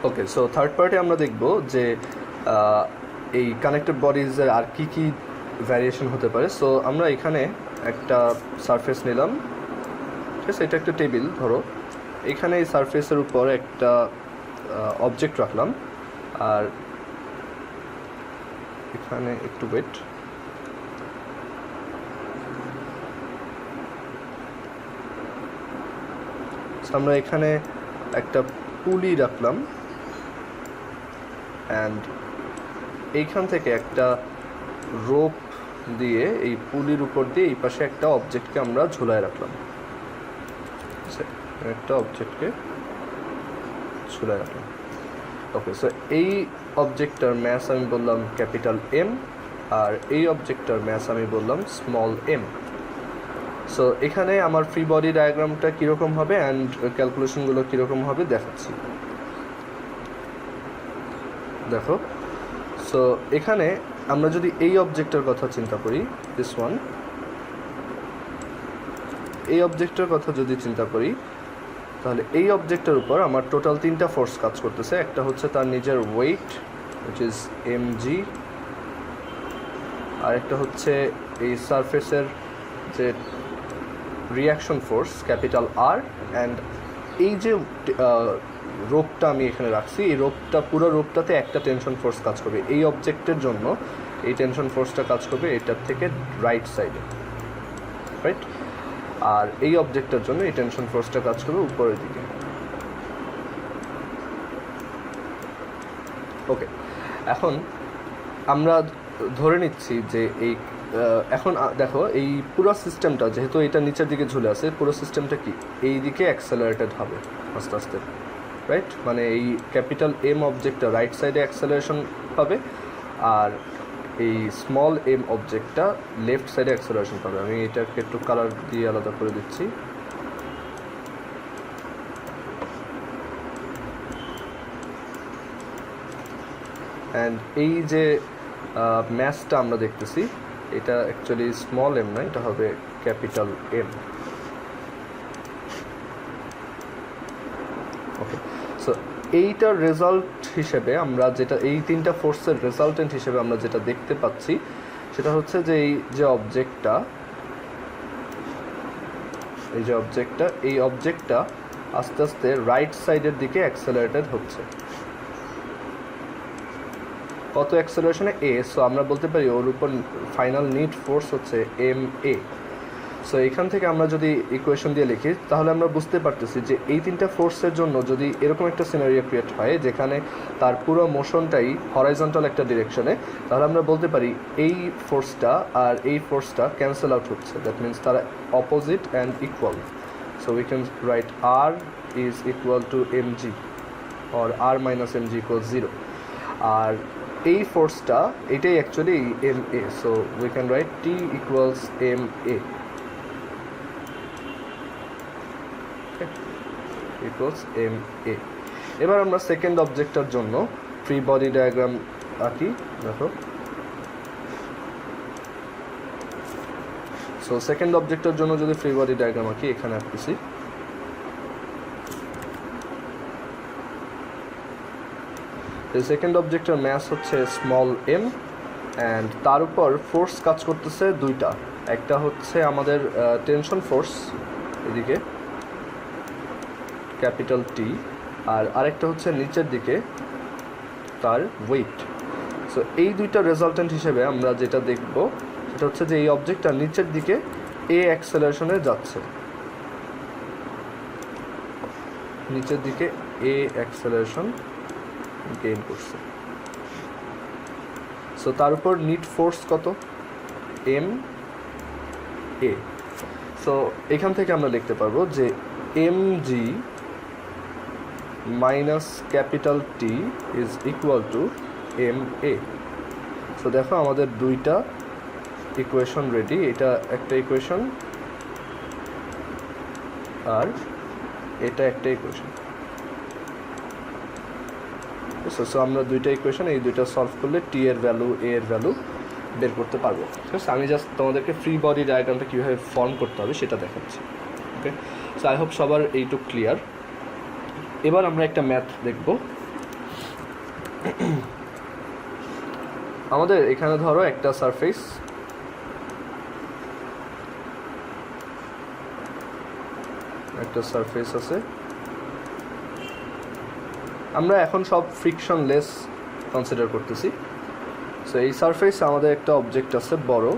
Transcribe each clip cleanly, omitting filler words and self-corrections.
ওকে, so third পার্টে আমরা দেখব যে এই কানেক্টেড বডিজের আর কি কি ভ্যারিয়েশন হতে পারে। সো আমরা এখানে একটা সারফেস নিলাম, ঠিক আছে, এটা একটা টেবিল ধরো, এখানে এই সারফেসের উপর একটা অবজেক্ট রাখলাম, আর এখানে একটু ওয়েট, আমরা এখানে একটা পুলি রাখলাম, অ্যান্ড এইখান থেকে একটা রোপ দিয়ে এই পুলির উপর দিয়ে এই পাশে একটা অবজেক্টকে আমরা ঝুলায় রাখলাম, একটা অবজেক্টকে ঝুলায় রাখলাম। ওকে, সো এই অবজেক্টটার ম্যাস আমি বললাম ক্যাপিটাল এম, আর এই অবজেক্টটার ম্যাস আমি বললাম স্মল এম। সো এখানে আমার ফ্রি বডি ডায়াগ্রামটা কীরকম হবে অ্যান্ড ক্যালকুলেশনগুলো কীরকম হবে দেখাচ্ছি, দেখো। সো এখানে আমরা যদি এই অবজেক্টের কথা চিন্তা করি, দিস ওয়ান, এই অবজেক্টের কথা যদি চিন্তা করি, তাহলে এই অবজেক্টের উপর আমার টোটাল 3টা ফোর্স কাজ করতেছে। একটা হচ্ছে তার নিজের ওয়েট, উইচ ইজ mg, আর একটা হচ্ছে এই সারফেসের যে reaction force capital R, and এই যে রোপটা আমি এখানে রাখছি, এই রোপটা, পুরো রোপটাতে একটা টেনশন ফোর্স কাজ করবে। এই অবজেক্টের জন্য এই টেনশন ফোর্সটা কাজ করবে এটার থেকে রাইট সাইডে, রাইট, আর এই অবজেক্টের জন্য এই টেনশন ফোর্সটা কাজ করবে উপরের দিকে। ওকে, এখন আমরা ধরে নিচ্ছি যে এই এখন দেখো এই পুরো সিস্টেমটা, যেহেতু এটা নিচের দিকে ঝুলে আছে, পুরো সিস্টেমটা কি এই দিকে অ্যাক্সেলারেটেড হবে আস্তে আস্তে, রাইট, মানে এই ক্যাপিটাল এম অবজেক্টটা রাইট সাইডে অ্যাক্সেলারেশন পাবে, আর এই স্মল এম অবজেক্টটা লেফট সাইডে অ্যাক্সেলারেশন পাবে। আমি এটাকে একটু কালার দিয়ে আলাদা করে দিচ্ছি। অ্যান্ড এই যে ম্যাসটা আমরা দেখতেছি, এটা অ্যাকচুয়ালি স্মল এম না, এটা হবে ক্যাপিটাল এম। ওকে, সো এইটার রেজাল্ট হিসেবে আমরা যেটা, এই 3টা ফোর্সের রেজাল্টেন্ট হিসেবে আমরা যেটা দেখতে পাচ্ছি সেটা হচ্ছে যে এই যে অবজেক্টটা, এই অবজেক্টটা আস্তে আস্তে রাইট সাইডের দিকে অ্যাক্সেলারেটেড হচ্ছে। কত অ্যাক্সেলারেশনে? এ। সো আমরা বলতে পারি ওর উপর ফাইনাল নিট ফোর্স হচ্ছে এম এ। সো এখান থেকে আমরা যদি ইকুয়েশন দিয়ে লিখি, তাহলে আমরা বুঝতে পারতেছি যে এই 3টা ফোর্সের জন্য যদি এরকম একটা সিনারিও ক্রিয়েট হয় যেখানে তার পুরো মোশনটাই হরাইজন্টাল একটা ডিরেকশনে, তাহলে আমরা বলতে পারি এই ফোর্সটা আর এই ফোর্সটা ক্যান্সেল আউট হচ্ছে। দ্যাট মিনস তারা opposite and equal. So we can write R is equal to mg, or R minus mg equal 0। আর এই ফোর্সটা, এটাই actually M A. So we can write T equals M A equals M A. এবার আমরা second অবজেক্টটার জন্য free body diagram আঁকি, দেখো। So second অবজেক্টের জন্য যদি ফ্রি বডি ডায়াগ্রাম আঁকি, এখানে আঁকতেছি। সেকেন্ড অবজেক্টের ম্যাস হচ্ছে স্মল এম, অ্যান্ড তার উপর ফোর্স কাজ করতেছে দুইটা। একটা হচ্ছে আমাদের টেনশন ফোর্স এদিকে ক্যাপিটাল টি, আর আরেকটা হচ্ছে নিচের দিকে তার ওয়েট। সো এই দুইটা রেজাল্টেন্ট হিসেবে আমরা যেটা দেখব সেটা হচ্ছে যে এই অবজেক্টটা নিচের দিকে এ অ্যাক্সেলারেশনে যাচ্ছে, নিচের দিকে এ অ্যাক্সেলারেশন গেইন করছে। সো তার উপর নিট ফোর্স কত? M A. সো এখান থেকে আমরা লিখতে পারবো যে mg minus capital T is equal to M A. So দেখো আমাদের দুইটা ইকুয়েশন রেডি। এটা একটা ইকুয়েশন আর এটা একটা ইকুয়েশন। সো আমরা দুইটা ইকুয়েশন, এই দুইটা সলভ করলে টি এর ভ্যালু, এ এর ভ্যালু বের করতে পারবো। ঠিক আছে, আমি জাস্ট তোমাদেরকে ফ্রি বডি ডায়াগ্রামটা কীভাবে ফর্ম করতে হবে সেটা দেখাচ্ছি। ওকে, সো আই হোপ সবার এইটুকু ক্লিয়ার। এবার আমরা একটা ম্যাথ দেখব। আমাদের এখানে ধরো একটা সারফেস, আছে। আমরা এখন সব ফ্রিকশনলেস কনসিডার করতেছি। সো এই সারফেস আমাদের একটা অবজেক্ট আছে বড়,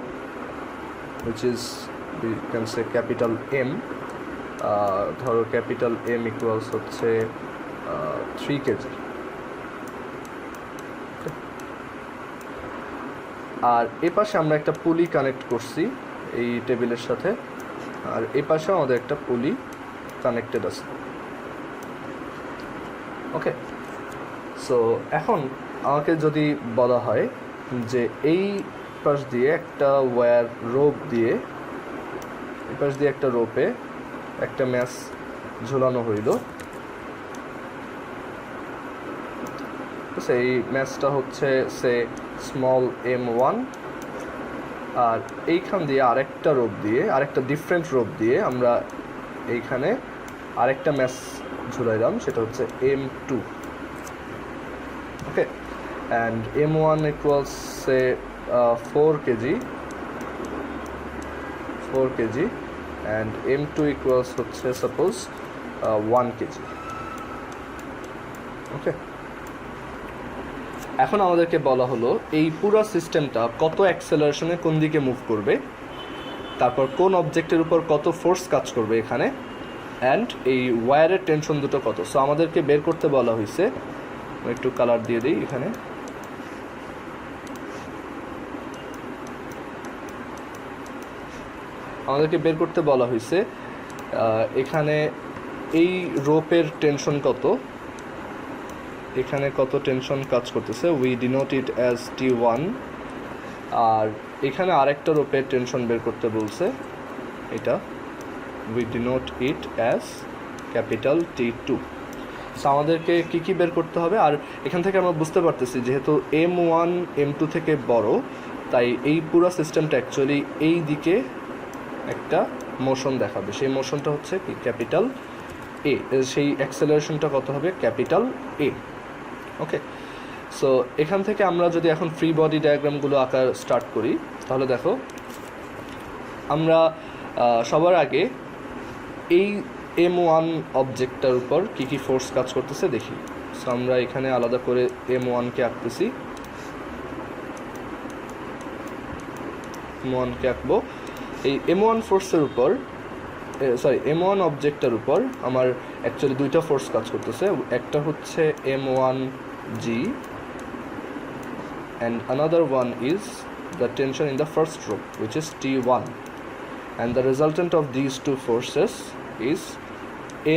which is we can say capital M, ধরো ক্যাপিটাল M ইকুয়ালস হচ্ছে 3 কেজি। আর এ পাশে আমরা একটা পুলি কানেক্ট করছি এই টেবিলের সাথে, আর এ পাশে আমাদের একটা পুলি কানেক্টেড আছে। ওকে, সো এখন আমাকে যদি বলা হয় যে এই পাশ দিয়ে একটা ওয়্যার রোপ দিয়ে, এই পাশ দিয়ে একটা রোপে একটা ম্যাচ ঝুলানো হইল, এই ম্যাচটা হচ্ছে সে স্মল M1, আর এইখান দিয়ে আরেকটা রোপ দিয়ে, আরেকটা ডিফারেন্ট রোপ দিয়ে আমরা এইখানে আরেকটা ম্যাচ ঝুলাইলাম, সেটা হচ্ছে M2। Okay, and M1 equals say 4 KG, and M2 equals হচ্ছে সাপোজ 1 কেজি। ওকে, এখন আমাদেরকে বলা হলো এই পুরো সিস্টেমটা কত অ্যাক্সেলারেশনে কোন দিকে মুভ করবে, তারপর কোন অবজেক্টের উপর কত ফোর্স কাজ করবে এখানে, অ্যান্ড এই ওয়্যারের টেনশন দুটো কত। সো আমাদেরকে বের করতে বলা হয়েছে, একটু কালার দিয়ে দিই এখানে, আমাদেরকে বের করতে বলা হয়েছে এখানে এই রোপের টেনশন কত, এখানে কত টেনশন কাজ করতেছে, we denote it as T1, আর এখানে আরেকটা রোপের টেনশন বের করতে বলছে, এটা we denote it as capital T2। So আমাদেরকে কী বের করতে হবে, আর এখান থেকে আমরা বুঝতে পারতেছি যেহেতু M1 M2 থেকে বড়, তাই এই পুরো সিস্টেমটা অ্যাকচুয়ালি এই দিকে একটা মোশন দেখাবে, সেই মোশনটা হচ্ছে কি ক্যাপিটাল A, সেই অ্যাক্সেলারেশনটা কত হবে ক্যাপিটাল A। ওকে, সো এখান থেকে আমরা যদি এখন ফ্রি বডি ডায়াগ্রামগুলো আঁকা স্টার্ট করি, তাহলে দেখো আমরা সবার আগে এই M1 অবজেক্টটার উপর কী ফোর্স কাজ করতেছে দেখি। সো আমরা এখানে আলাদা করে M1কে আঁকতেছি, M1কে আঁকবো। এই M1 ফোর্সের উপর, M1 অবজেক্টটার উপর আমার অ্যাকচুয়ালি দুইটা ফোর্স কাজ করতেছে, একটা হচ্ছে M1G and another one is the tension in the first rope, which is T1, and the resultant of these two forces is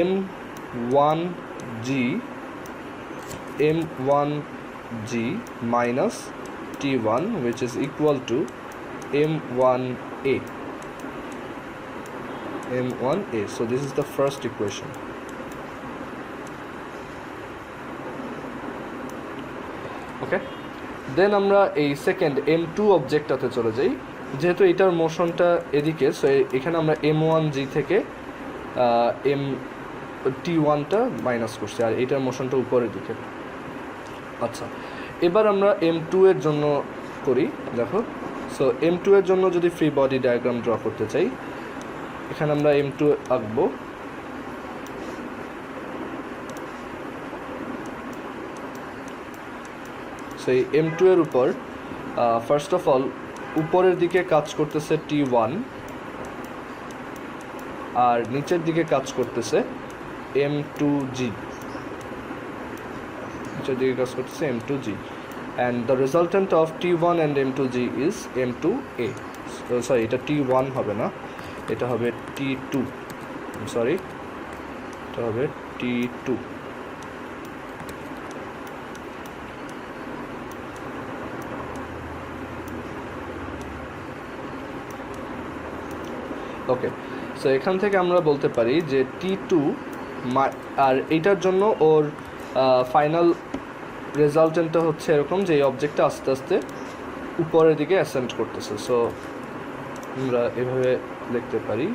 M1G minus T1, which is equal to M1A. So this is the first equation. Okay, দেন আমরা এই second M2 অবজেক্টটাতে চলে যাই। যেহেতু এটার মোশনটা এদিকে, so এখানে আমরা M1G থেকে T1টা মাইনাস করছি, আর এটার মোশনটা উপরের দিকে। আচ্ছা, এবার আমরা M2 এর জন্য করি। দেখো, সো M2 এর জন্য যদি ফ্রি বডি ডায়াগ্রাম ড্র করতে চাই, এখানে আমরা M2 আঁকবো। সেই M2 এর উপর ফার্স্ট অফ অল উপরের দিকে কাজ করতেছে T1, আর নিচের দিকে কাজ করতেছে M2G, নিচের দিকে কাজ করতেছে M2G, and the resultant of T1 and M2G is M2A. Sorry, এটা T1 হবে না, এটা হবে T2, সরি, এটা হবে T2। ওকে, সো এখান থেকে আমরা বলতে পারি যে T2, আর এইটার জন্য ওর ফাইনাল রেজাল্টেন্টটা হচ্ছে এরকম যে এই অবজেক্টটা আস্তে আস্তে উপরের দিকে অ্যাসেন্ড করতেছে। সো আমরা এভাবে লিখতে পারি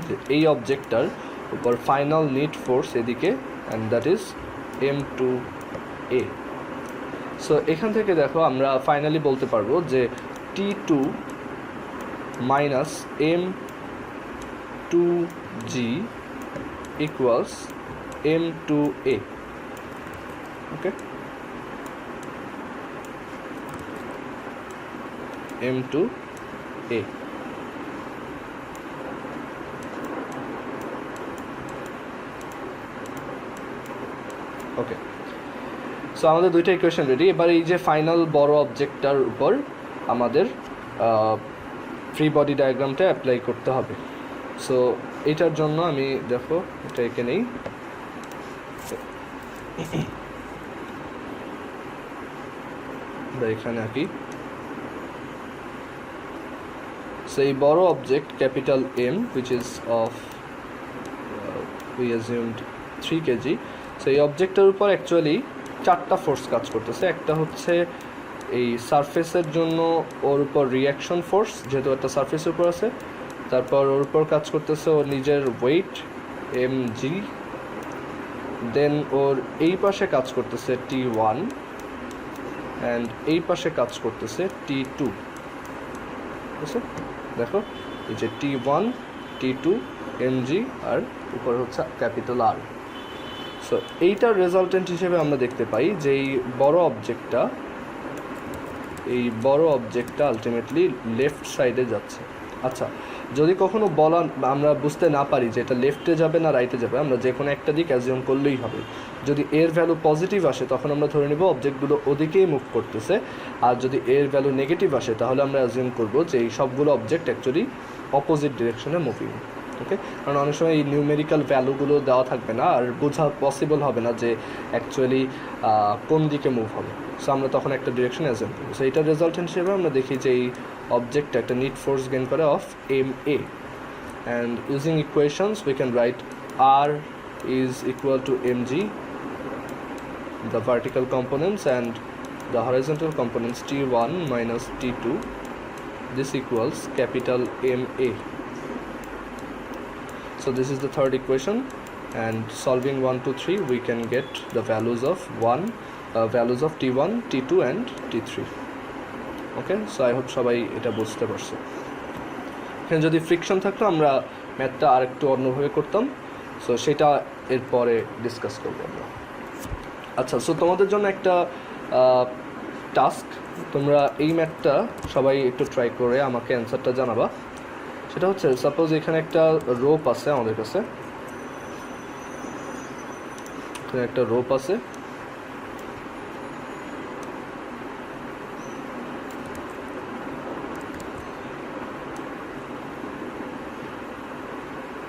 যে এই অবজেক্টটার উপর ফাইনাল নিট ফোর্স এদিকে and that is m2a. So এখান থেকে দেখো আমরা ফাইনালি বলতে পারবো যে T2 minus m2g equals m2a. Okay, m2a. ওকে, সো আমাদের দুইটা ইকুয়েশন রেডি। এবার এই যে ফাইনাল বড় অবজেক্টটার উপর আমাদের ফ্রি বডি ডায়াগ্রামটা অ্যাপ্লাই করতে হবে। সো এটার জন্য আমি দেখো এটা এঁকে নেই। এখানে আঁকি। সো এই বড় object capital M which is of we assumed 3 kg. So এই অবজেক্টের উপর অ্যাকচুয়ালি 4টা ফোর্স কাজ করতেছে। একটা হচ্ছে এই সারফেসের জন্য ওর উপর রিয়াকশন ফোর্স, যেহেতু একটা সারফেসের উপর আছে। তারপর ওর উপর কাজ করতেছে ওর নিজের ওয়েট mg, দেন ওর এই পাশে কাজ করতেছে T1 অ্যান্ড এই পাশে কাজ করতেছে T2। ঠিক আছে, দেখো এই যে T1 T2 mg আর উপর হচ্ছে ক্যাপিটাল R। সো এইটার রেজাল্টেন্ট হিসেবে আমরা দেখতে পাই যে এই বড় অবজেক্টটা আলটিমেটলি লেফট সাইডে যাচ্ছে। আচ্ছা, যদি কখনো বলা আমরা বুঝতে না পারি যে এটা লেফটে যাবে না রাইটে যাবে, আমরা যে কোনো একটা দিক অ্যাজিউম করলেই হবে। যদি এর ভ্যালু পজিটিভ আসে তখন আমরা ধরে নেব অবজেক্টগুলো ওদিকেই মুভ করতেছে, আর যদি এর ভ্যালু নেগেটিভ আসে তাহলে আমরা অ্যাজিউম করব যে এই সবগুলো অবজেক্ট অ্যাকচুয়ালি অপোজিট ডিরেকশনে মুভিং। ওকে, কারণ অনেক সময় এই নিউমেরিক্যাল ভ্যালুগুলো দেওয়া থাকবে না আর বোঝা পসিবল হবে না যে অ্যাকচুয়ালি কোন দিকে মুভ হবে। সো আমরা তখন একটা ডিরেকশন অ্যাজিউম করব। সো এইটার রেজাল্টেন্ট হিসেবে আমরা দেখি যে এই অবজেক্টটা একটা নিট ফোর্স গেইন করে of ma, and using equations we can write r is equal to mg, the vertical components, and the horizontal components T1 minus T2. This equals capital Ma. So this is the third equation, and solving 1 2 3 we can get the values of values of T1 T2 and T3. Okay, so I hope সবাই এটা বুঝতে পারছো। এখানে যদি friction থাকতো আমরা ম্যাথটা আরেকটু অন্যভাবে করতাম, সো সেটা এরপরে ডিসকাস করবো আমরা। আচ্ছা, সো তোমাদের জন্য একটা টাস্ক, তোমরা এই ম্যাথটা সবাই একটু ট্রাই করে আমাকে অ্যান্সারটা জানাবা। সেটা হচ্ছে সাপোজ এখানে একটা রোপ আছে আমাদের কাছে, এখানে একটা রোপ আছে,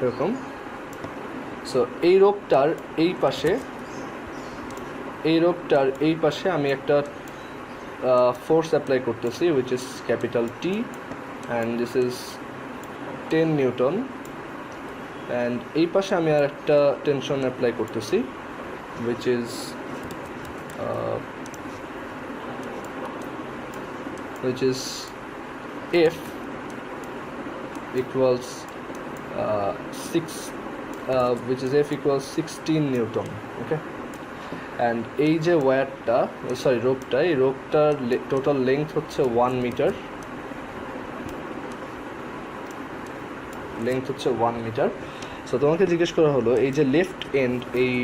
এরকম। সো এই রোপটার এই পাশে আমি একটা ফোর্স অ্যাপ্লাই করতেছি which is capital T, and this is 10 Newton, and এই পাশে আমি আর একটা টেনশন অ্যাপ্লাই করতেছি which is F equals 16 Newton. Okay, and এই যে রোপটা, এই রোপটার টোটাল লেংথ হচ্ছে 1 মিটার, সো তোমাকে জিজ্ঞেস করা হলো এই যে লেফট এন্ড, এই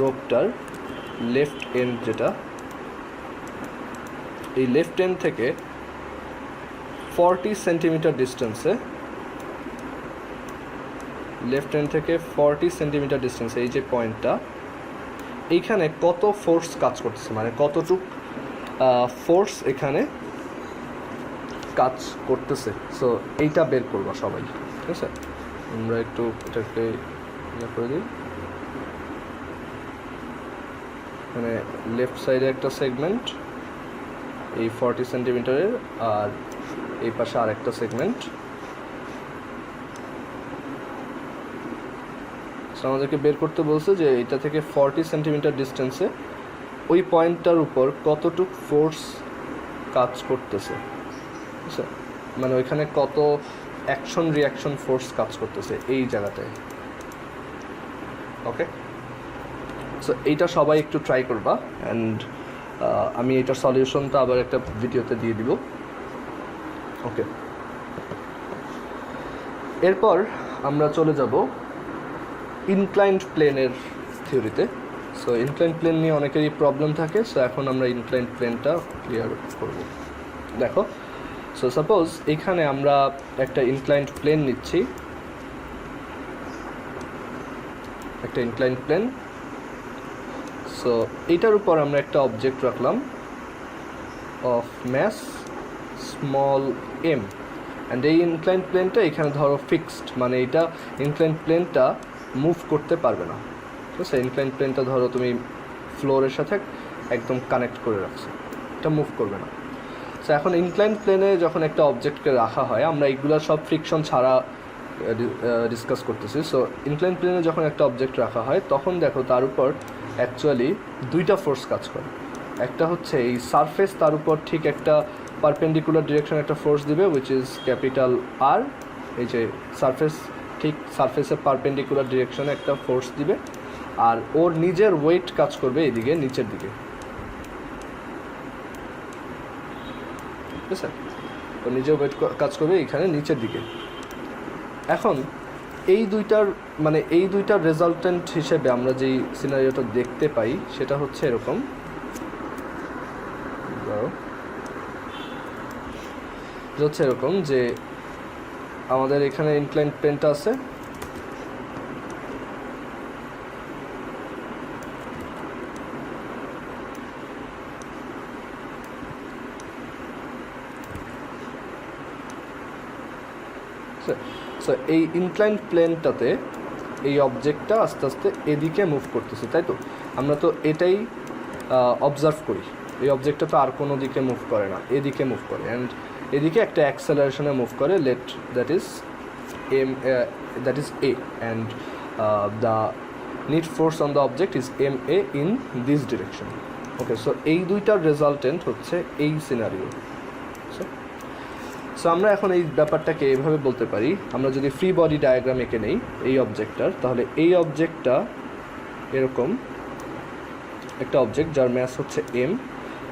রোপটার লেফট এন্ড যেটা, এই লেফট এন্ড থেকে 40 সেন্টিমিটার ডিস্টেন্সে, এই যে পয়েন্টটা, এইখানে কত ফোর্স কাজ করতেছে, মানে কতটুক ফোর্স এখানে কাজ করতেছে। সো এইটা বের করবো সবাই, ঠিক আছে? আমরা একটু এটাকে করে দিই। মানে লেফট সাইডে একটা সেগমেন্ট এই 40 সেন্টিমিটারের, আর এই পাশে আর একটা সেগমেন্ট। আমাদেরকে বের করতে বলছে যে এটা থেকে 40 সেন্টিমিটার ডিস্টেন্সে ওই পয়েন্টটার উপর কতটুক ফোর্স কাজ করতেছে, ঠিক আছে? মানে ওইখানে কত অ্যাকশন রিয়াকশন ফোর্স কাজ করতেছে এই জায়গাটায়। ওকে, সো এইটা সবাই একটু ট্রাই করবা, অ্যান্ড আমি এটার সলিউশনটা আবার একটা ভিডিওতে দিয়ে দিব। ওকে, এরপর আমরা চলে যাব ইনক্লাইন্ড প্লেনের থিওরিতে। সো ইনক্লাইন্ড প্লেন নিয়ে অনেকেরই প্রবলেম থাকে, সো এখন আমরা ইনক্লাইন্ড প্লেনটা ক্লিয়ার করব। দেখো, সো সাপোজ এখানে আমরা একটা ইনক্লাইন্ড প্লেন নিচ্ছি, একটা ইনক্লাইন্ড প্লেন। সো এইটার উপর আমরা একটা অবজেক্ট রাখলাম of mass small M, and এই ইনক্লাইন্ড প্লেনটা এখানে ধরো ফিক্সড, মানে এটা ইনক্লাইন্ড প্লেনটা মুভ করতে পারবে না। ঠিক আছে, ইনক্লাইন্ড প্লেনটা ধরো তুমি ফ্লোরের সাথে একদম কানেক্ট করে রাখছো, এটা মুভ করবে না। সো এখন ইনক্লাইন্ড প্লেনে যখন একটা অবজেক্টকে রাখা হয়, আমরা এইগুলো সব ফ্রিকশন ছাড়া ডিসকাস করতেছি। সো ইনক্লাইন্ড প্লেনে যখন একটা অবজেক্ট রাখা হয়, তখন দেখো তার উপর অ্যাকচুয়ালি দুইটা ফোর্স কাজ করে। একটা হচ্ছে এই সারফেস, তার উপর ঠিক একটা পারপেন্ডিকুলার ডিরেকশন একটা ফোর্স দিবে, উইচ ইজ ক্যাপিটাল আর। এই যে সারফেস, ঠিক সারফেসের পারপেন্ডিকুলার ডিরেকশনে একটা ফোর্স দিবে, আর ওর নিজের ওয়েট কাজ করবে এইদিকে নিচের দিকে। ঠিক আছে, ওর নিজের ওয়েট কাজ করবে এখানে নিচের দিকে। এখন এই দুইটার রেজাল্টেন্ট হিসেবে আমরা যেই সিনারিওটা দেখতে পাই সেটা হচ্ছে এরকম। হচ্ছে এরকম যে আমাদের এখানে ইনক্লাইন্ড প্লেনটা আছে, সো এই ইনক্লাইন্ড প্লেনটাতে এই অবজেক্টটা আস্তে আস্তে এদিকে মুভ করতেছে, তাই তো? আমরা তো এটাই অবজার্ভ করি, এই অবজেক্টটা তো আর কোনো দিকে মুভ করে না, এদিকে মুভ করে, অ্যান্ড এদিকে একটা অ্যাক্সেলারেশনে মুভ করে, let that is A, and the net force on the object is M A in this direction. Okay, so এই দুইটার রেজাল্টেন্ট হচ্ছে এই সিনারিও। সো আমরা এখন এই ব্যাপারটাকে এভাবে বলতে পারি, আমরা যদি ফ্রি বডি ডায়াগ্রাম এঁকে নেই এই অবজেক্টটার, তাহলে এই অবজেক্টটা এরকম একটা অবজেক্ট যার ম্যাস হচ্ছে এম।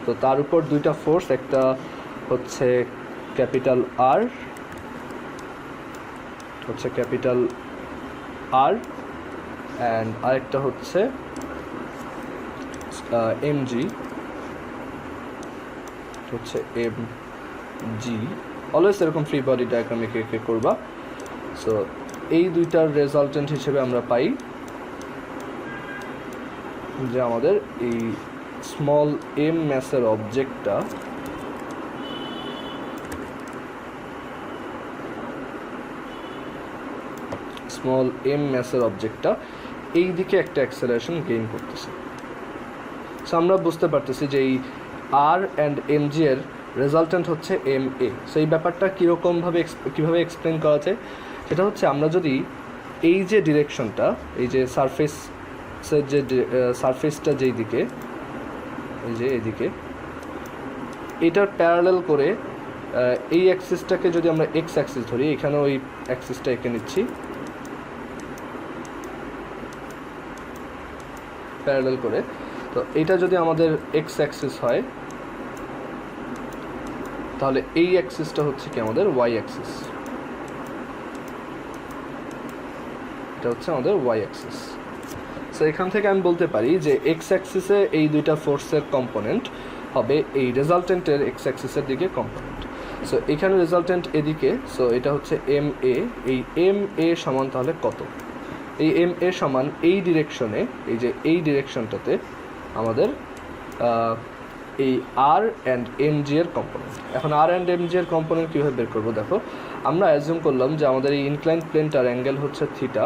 তো তার উপর দুইটা ফোর্স, একটা হচ্ছে ক্যাপিটাল আর, অ্যান্ড আরেকটা হচ্ছে এম জি, হচ্ছে এম জি। অলওয়েজ এরকম ফ্রি বডি ডায়াগ্রাম এঁকে করবা। সো এই দুইটার রেজাল্টেন্ট হিসেবে আমরা পাই যে আমাদের এই স্মল এম ম্যাসের অবজেক্টটা এই দিকে একটা অ্যাক্সেলারেশন গেইন করতেছে। সো আমরা বুঝতে পারতেছি যে এই আর অ্যান্ড এম জি এর রেজাল্টেন্ট হচ্ছে এম এ। সো এই ব্যাপারটা কীভাবে এক্সপ্লেন করা যায়, সেটা হচ্ছে আমরা যদি এই যে ডিরেকশনটা, এই যে সারফেসটা যেই দিকে, এই যে এদিকে, এটার প্যারালেল করে এই অ্যাক্সিসটাকে যদি আমরা এক্স অ্যাক্সিস ধরি, এখানে ওই অ্যাক্সিসটা এঁকে নিচ্ছি প্যারালেল করে। তো এটা যদি আমাদের এক্স অ্যাক্সিস হয়, তাহলে এই অ্যাক্সিসটা হচ্ছে কি আমাদের ওয়াই অ্যাক্সিস, এটা হচ্ছে আমাদের ওয়াই অ্যাক্সিস। সো এখান থেকে আমি বলতে পারি যে এক্স অ্যাক্সিসে এই দুইটা ফোর্সের কম্পোনেন্ট হবে এই রেজাল্টেন্টের এক্স অ্যাক্সিসের দিকে কম্পোনেন্ট। সো এখানে রেজাল্টেন্ট এদিকে, সো এটা হচ্ছে এম এ। এই এম এ সমান তাহলে কত? এই এম এ সমান এই ডিরেকশনে, এই যে এই ডিরেকশনটাতে আমাদের এই আর অ্যান্ড এম জি এর কম্পোনেন্ট। এখন আর অ্যান্ড এম জি এর কম্পোনেন্ট কীভাবে বের করবো? দেখো, আমরা অ্যাজিউম করলাম যে আমাদের এই ইনক্লাইন্ড প্লেনটার অ্যাঙ্গেল হচ্ছে থিটা।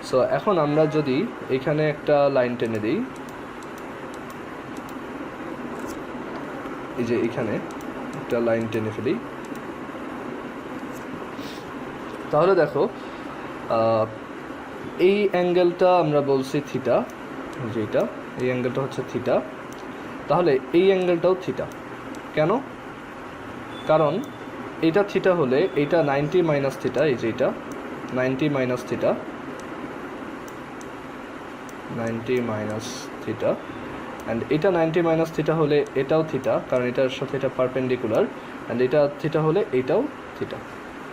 সো এখন আমরা যদি এখানে একটা লাইন টেনে দিই, এই যে এখানে একটা লাইন টেনে ফেলি, তাহলে দেখো এই অ্যাঙ্গেলটা আমরা বলছি থিটা, যেটা এই অ্যাঙ্গেলটা হচ্ছে থিটা, তাহলে এই অ্যাঙ্গেলটাও থিটা। কেন? কারণ এটা থিটা হলে এইটা 90 মাইনাস থিটা, এই যে এটা 90 minus theta, 90 minus theta, and এটা 90 মাইনাস থিটা হলে এটাও থিটা, কারণ এটার সাথে এটা পারপেন্ডিকুলার, অ্যান্ড এটা থিটা হলে এটাও থিটা।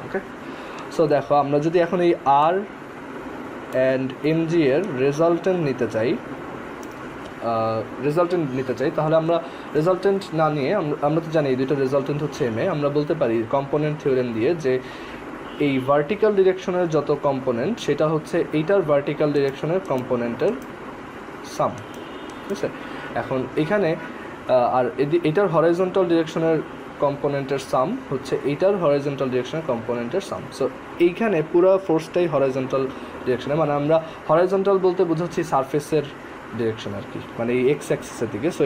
ওকে, সো দেখো আমরা যদি এখন এই আর অ্যান্ড এমজি এর রেজাল্টেন্ট নিতে চাই, তাহলে আমরা রেজাল্টেন্ট না নিয়ে আমরা তো জানি এই দুটো রেজাল্টেন্ট হচ্ছে এম এ, আমরা বলতে পারি কম্পোনেন্ট থিওরেম দিয়ে যে এই ভার্টিক্যাল ডিরেকশনের যত কম্পোনেন্ট সেটা হচ্ছে এইটার ভার্টিক্যাল ডিরেকশনের কম্পোনেন্টের সাম। ঠিক আছে, এখন এখানে আর এটার হরাইজন্টাল ডিরেকশনের কম্পোনেন্টের সাম হচ্ছে এইটার হরাইজন্টাল ডিরেকশনের কম্পোনেন্টের সাম। সো এইখানে পুরো ফোর্সটাই হরাইজন্টাল ডিরেকশনে, মানে আমরা হরাইজন্টাল বলতে বোঝাচ্ছি সারফেসের ডিরেকশন আর কি, মানে এই এক্স অ্যাক্সিসের দিকে। সো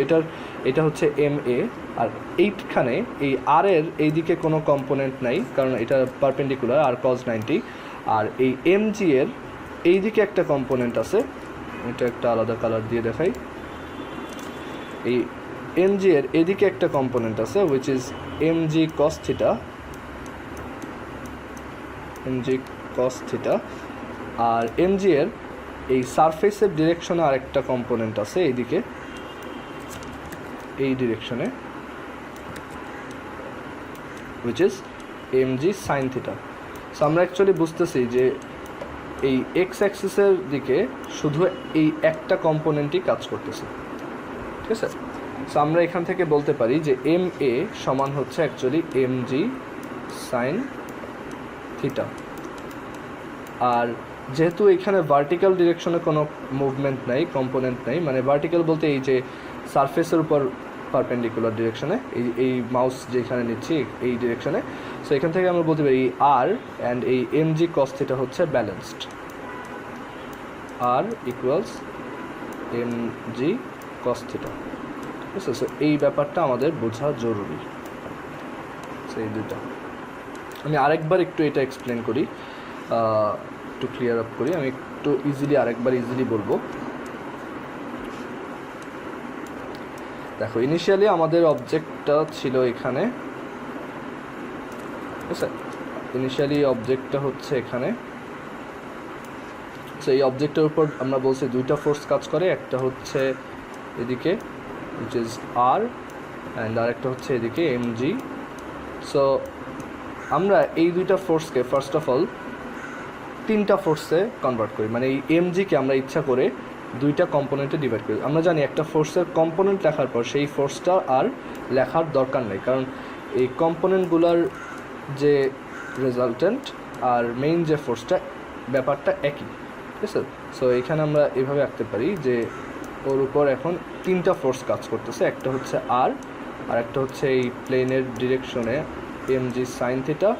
এটা হচ্ছে এম এ, আর এইখানে এই আর এর এই দিকে কোনো কম্পোনেন্ট নাই কারণ এটা পারপেন্ডিকুলার আর কজ 90, আর এই এম জি এর এই দিকে একটা কম্পোনেন্ট আছে, এটা একটা আলাদা কালার দিয়ে দেখাই। এই এম জি এর এদিকে একটা কম্পোনেন্ট আছে which is M G cos theta, আর এম জি এর এই সারফেসের ডিরেকশনে আরেকটা কম্পোনেন্ট আছে এইদিকে, এই ডিরেকশনে, which is M G sine theta. So আমরা অ্যাকচুয়ালি বুঝতেছি যে এই এক্স অ্যাক্সিসের দিকে শুধু এই একটা কম্পোনেন্টই কাজ করতেছে। ঠিক আছে, সো আমরা এখান থেকে বলতে পারি যে এম এ সমান হচ্ছে actually M G sine theta. আর যেহেতু এখানে ভার্টিক্যাল ডিরেকশনে কোনো মুভমেন্ট নাই, কম্পোনেন্ট নাই, মানে ভার্টিক্যাল বলতে এই যে সারফেসের উপর পারপেন্ডিকুলার ডিরেকশনে, এই মাউস যেখানে নিচ্ছি এই ডিরেকশনে, সো এখান থেকে আমরা বলতে পারি আর অ্যান্ড এই এম জি কস থিটা হচ্ছে balanced, R equals M G cos theta. ঠিক আছে, সো এই ব্যাপারটা আমাদের বোঝা জরুরি। সো এই দুটা আমি আরেকবার একটু এটা এক্সপ্লেন করি, একটু ক্লিয়ার আপ করি, আমি একটু আরেকবার ইজিলি বলবো। দেখো ইনিশিয়ালি আমাদের অবজেক্টটা ছিল এখানে, ঠিক আছে, ইনিশিয়ালি অবজেক্টটা হচ্ছে এখানে। সো এই অবজেক্টের উপর আমরা বলছি দুইটা ফোর্স কাজ করে, একটা হচ্ছে এদিকে which is R and আরেকটা হচ্ছে এদিকে mg। সো আমরা এই দুইটা ফোর্সকে ফার্স্ট অফ অল তিনটা ফোর্সে কনভার্ট করি, মানে এই mgকে আমরা ইচ্ছা করে দুইটা কম্পোনেন্টে ডিভাইড করি। আমরা জানি একটা ফোর্সের কম্পোনেন্ট লেখার পর সেই ফোর্সটা আর লেখার দরকার নেই, কারণ এই কম্পোনেন্টগুলোর যে রেজাল্টেন্ট আর মেইন যে ফোর্সটা ব্যাপারটা একই। ঠিক আছে, সো এখানে আমরা এভাবে আঁকতে পারি যে ওর উপর এখন তিনটা ফোর্স কাজ করতেছে, একটা হচ্ছে আর, আর একটা হচ্ছে এই প্লেনের ডিরেকশনে এম জি সাইন থিটা,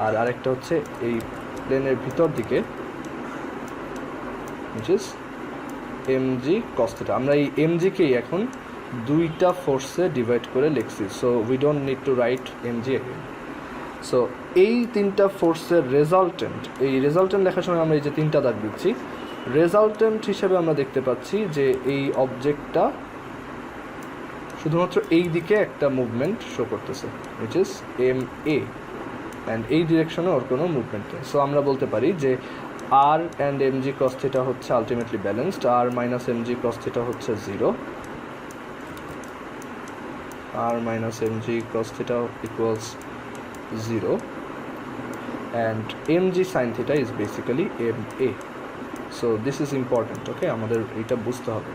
আর আরেকটা হচ্ছে এই প্লেনের ভিতর দিকে which is M G cos theta. আমরা এই এম জিকেই এখন দুইটা ফোর্সে ডিভাইড করে লিখছি, so we don't need to write M G again. So এই তিনটা ফোর্সের রেজাল্টেন্ট, এই রেজাল্টেন্ট লেখার সময় আমরা এই যে তিনটা দাগ দিচ্ছি, রেজাল্টেন্ট হিসেবে আমরা দেখতে পাচ্ছি যে এই অবজেক্টটা শুধুমাত্র এই দিকে একটা মুভমেন্ট শো করতেছে which is M A, and এই ডিরেকশনে ওর কোনো মুভমেন্ট নেই। সো আমরা বলতে পারি যে R and M G cos theta হচ্ছে ultimately balanced, R minus M G cos theta হচ্ছে 0, R minus M G cos theta equals 0, and M G sine theta is basically M A. So this is important. Okay, আমাদের এইটা বুঝতে হবে,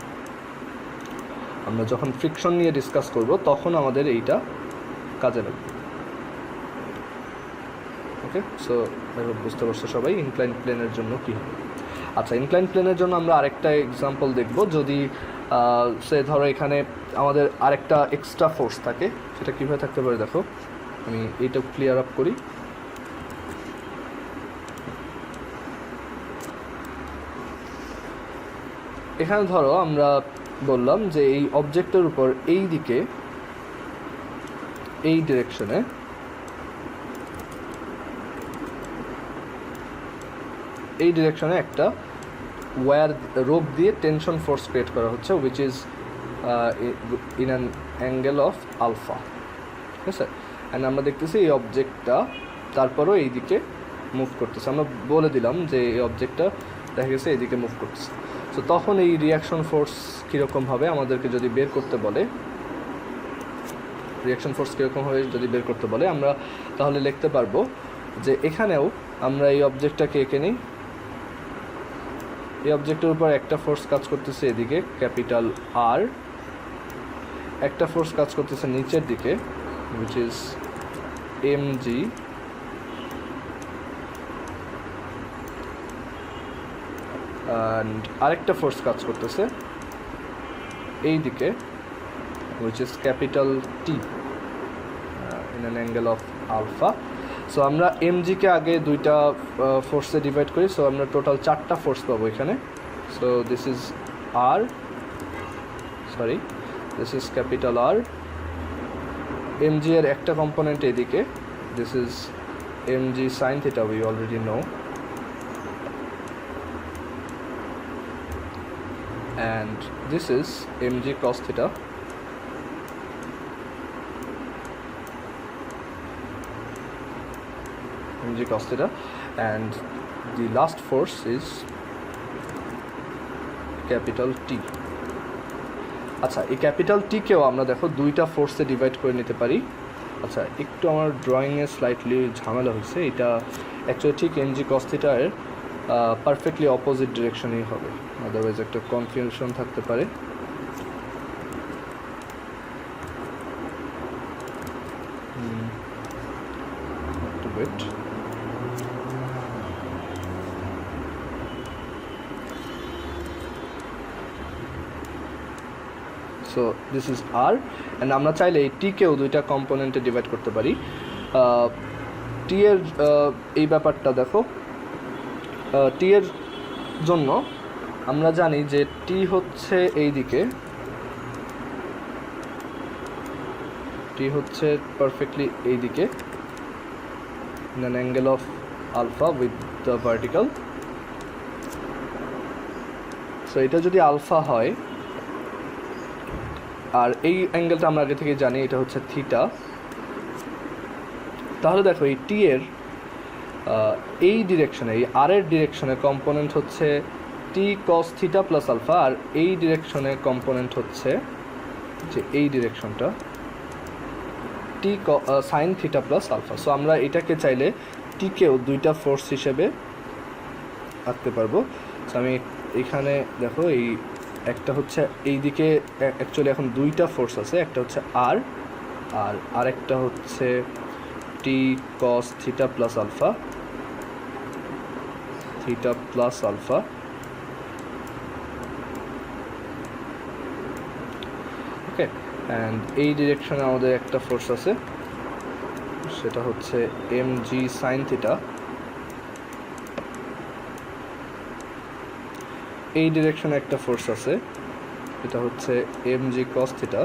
আমরা যখন friction নিয়ে discuss করব তখন আমাদের এইটা কাজে লাগবে। ওকে, সো বুঝতে পারছো সবাই ইনক্লাইন প্লেনের জন্য কী হবে। আচ্ছা, ইনক্লাইন প্লেনের জন্য আমরা আরেকটা এক্সাম্পল দেখব। যদি সে ধরো এখানে আমাদের আরেকটা এক্সট্রা ফোর্স থাকে, সেটা কীভাবে থাকতে পারে দেখো, আমি এইটা ক্লিয়ার আপ করি। এখানে ধরো আমরা বললাম যে এই অবজেক্টের উপর এই দিকে এই ডিরেকশনে একটা ওয়্যার রোপ দিয়ে টেনশন ফোর্স ক্রিয়েট করা হচ্ছে which is in an angle of alpha. ঠিক আছে, অ্যান্ড আমরা দেখতেছি এই অবজেক্টটা তারপরও এইদিকে মুভ করতেছে। আমরা বলে দিলাম যে এই অবজেক্টটা দেখা গেছে এইদিকে মুভ করতেছে। সো তখন এই রিয়াকশন ফোর্স কীরকম হবে আমাদেরকে যদি বের করতে বলে, রিয়াকশন ফোর্স কীরকম হবে যদি বের করতে বলে, আমরা তাহলে লিখতে পারবো যে এখানেও আমরা এই অবজেক্টটাকে এঁকে নিই। এই অবজেক্টের উপর একটা ফোর্স কাজ করতেছে এদিকে ক্যাপিটাল আর, একটা ফোর্স কাজ করতেছে নিচের দিকে which is mg, and আরেকটা ফোর্স কাজ করতেছে এই দিকে which is capital T in an angle of alpha. So আমরা mg কে আগে দুইটা ফোর্সে ডিভাইড করি, সো আমরা টোটাল 4টা ফোর্স পাবো এখানে। So this is r, sorry this is capital R, mg এর একটা কম্পোনেন্ট এদিকে, this is mg sin theta, we already know, and this is mg cos theta, mg cos theta, and the last force is capital T. আচ্ছা, এই capital T কেও আমরা দেখো দুইটা ফোর্সে divide করে নিতে পারি। আচ্ছা, একটু আমার ড্রয়িংয়ে স্লাইটলি ঝামেলা হয়েছে, এটা অ্যাকচুয়ালি ঠিক mg cos theta এর পারফেক্টলি অপোজিট ডিরেকশনেই হবে, আদারওয়াইজ একটা কনফিউশন থাকতে পারে। একটু wait. So this is R, and আমরা চাইলে এই টিকেও দুইটা কম্পোনেন্টে ডিভাইড করতে পারি। টি এর এই ব্যাপারটা দেখো, টি এর জন্য আমরা জানি যে টি হচ্ছে এই দিকে, টি হচ্ছে পারফেক্টলি এই দিকে in an angle of alpha with the vertical. So এটা যদি আলফা হয়, আর এই অ্যাঙ্গেলটা আমরা আগে থেকে জানি এটা হচ্ছে থিটা, তাহলে দেখো এই টি এর এই ডিরেকশনে, এই আর এর ডিরেকশনে কম্পোনেন্ট হচ্ছে T cos theta plus alpha, আর এই ডিরেকশনে কম্পোনেন্ট হচ্ছে যে এই ডিরেকশনটা T sine theta plus alpha. So আমরা এটাকে চাইলে টিকেও দুইটা ফোর্স হিসেবে আঁকতে পারবো। সো আমি এখানে দেখো এই একটা হচ্ছে এই দিকে, অ্যাকচুয়ালি এখন দুইটা ফোর্স আছে, একটা হচ্ছে আর, আর আরেকটা হচ্ছে T cos theta plus alpha, theta plus alpha. Okay, and এই ডিরেকশনে আমাদের একটা ফোর্স আছে, সেটা হচ্ছে mg sin থিটা। এই ডিরেকশনে একটা ফোর্স আছে, এটা হচ্ছে mg cos থিটা,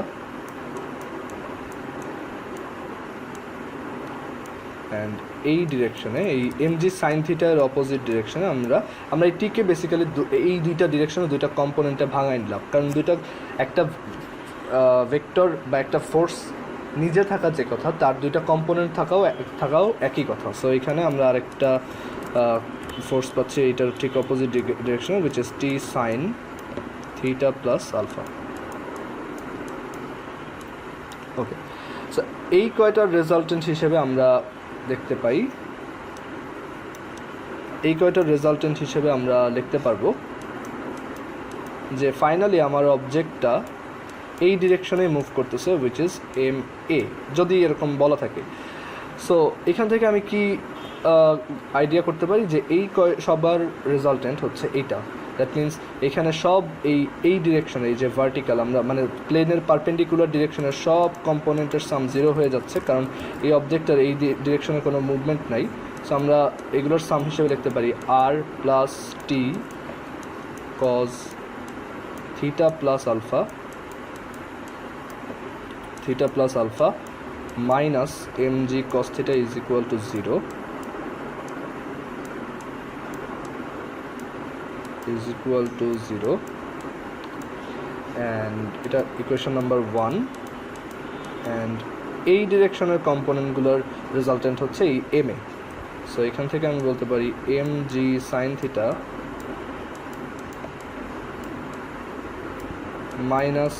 অ্যান্ড এই ডিরেকশনে এই mg sin থিটার অপোজিট ডিরেকশনে আমরা এই টিকে বেসিক্যালি এই দুইটা ডিরেকশনে দুইটা কম্পোনেন্টে ভাঙাই নিলাম, কারণ দুইটা একটা ভেক্টর বা একটা ফোর্স নিজে থাকা যে কথা, তার দুইটা কম্পোনেন্ট থাকাও একই কথা। সো এখানে আমরা আরেকটা ফোর্স পাচ্ছি এটার ঠিক অপোজিট ডিরেকশনে, which is T sine theta plus alpha. Okay, so এই কয়টার রেজাল্টেন্ট হিসেবে আমরা দেখতে পাই, এই কয়টার রেজাল্টেন্ট হিসেবে আমরা লিখতে পারবো যে ফাইনালি আমার অবজেক্টটা এই ডিরেকশনে মুভ করতেছে, উইচ ইজ এম এ, যদি এরকম বলা থাকে। সো এখান থেকে আমি কি আইডিয়া করতে পারি যে এই সবার রেজাল্টেন্ট হচ্ছে এইটা, দ্যাট মিন্স এখানে সব এই ডিরেকশনে, এই যে ভার্টিক্যাল, আমরা মানে প্লেনের পারপেন্ডিকুলার ডিরেকশনের সব কম্পোনেন্টের সাম 0 হয়ে যাচ্ছে, কারণ এই অবজেক্টের এই ডিরেকশনে কোনো মুভমেন্ট নাই। সো আমরা এগুলোর সাম হিসেবে লিখতে পারি R plus T cos theta plus alpha, theta plus alpha minus mg cos theta is equal to 0, is equal to 0, and এটা ইকুয়েশন নাম্বার 1, and এই ডিরেকশনের কম্পোনেন্টগুলোর রেজাল্টেন্ট হচ্ছে এই এম এ। সো এখান থেকে আমি বলতে পারি mg sin theta minus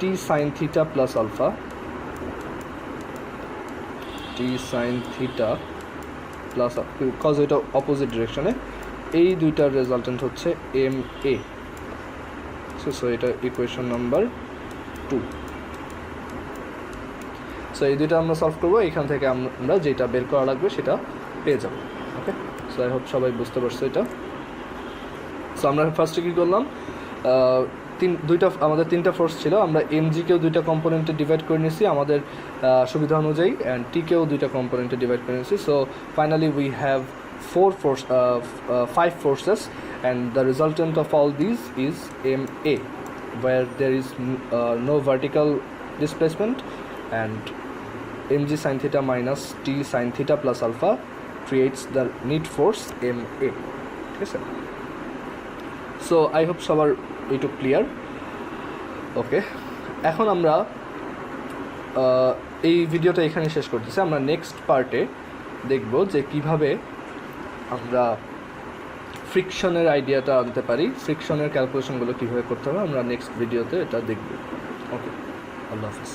T sine theta plus alpha, T sine theta plus, because এটা অপোজিট ডিরেকশনে, এই দুইটার রেজাল্টেন্ট হচ্ছে এম এ। সো এটা ইকুয়েশন নাম্বার 2। সো এই দুইটা আমরা সলভ করবো, এখান থেকে আমরা যেটা বের করা লাগবে সেটা পেয়ে যাব। ওকে, সো আই হোপ সবাই বুঝতে পারছো এটা। সো আমরা ফার্স্টে কী করলাম, আমাদের তিনটা ফোর্স ছিল, আমরা এমজিকেও দুইটা কম্পোনেন্টে ডিভাইড করে নিয়েছি আমাদের সুবিধা অনুযায়ী, অ্যান্ড টিকেও দুইটা কম্পোনেন্টে ডিভাইড করে নিয়েছি। So finally we have 5 forces, and the resultant of all these is MA, where there is no vertical displacement, and mg sin theta minus t sin theta plus alpha creates the need force MA. ঠিক আছে, so I hope সবার এইটু clear. ওকে, এখন আমরা এই ভিডিওটা এখানে শেষ করতেছি। আমরা নেক্সট পার্টে দেখব যে কিভাবে আমরা ফ্রিকশনের আইডিয়াটা আনতে পারি, ফ্রিকশনের ক্যালকুলেশনগুলো কীভাবে করতে হবে, আমরা নেক্সট ভিডিওতে এটা দেখব। ওকে, আল্লাহ হাফিজ।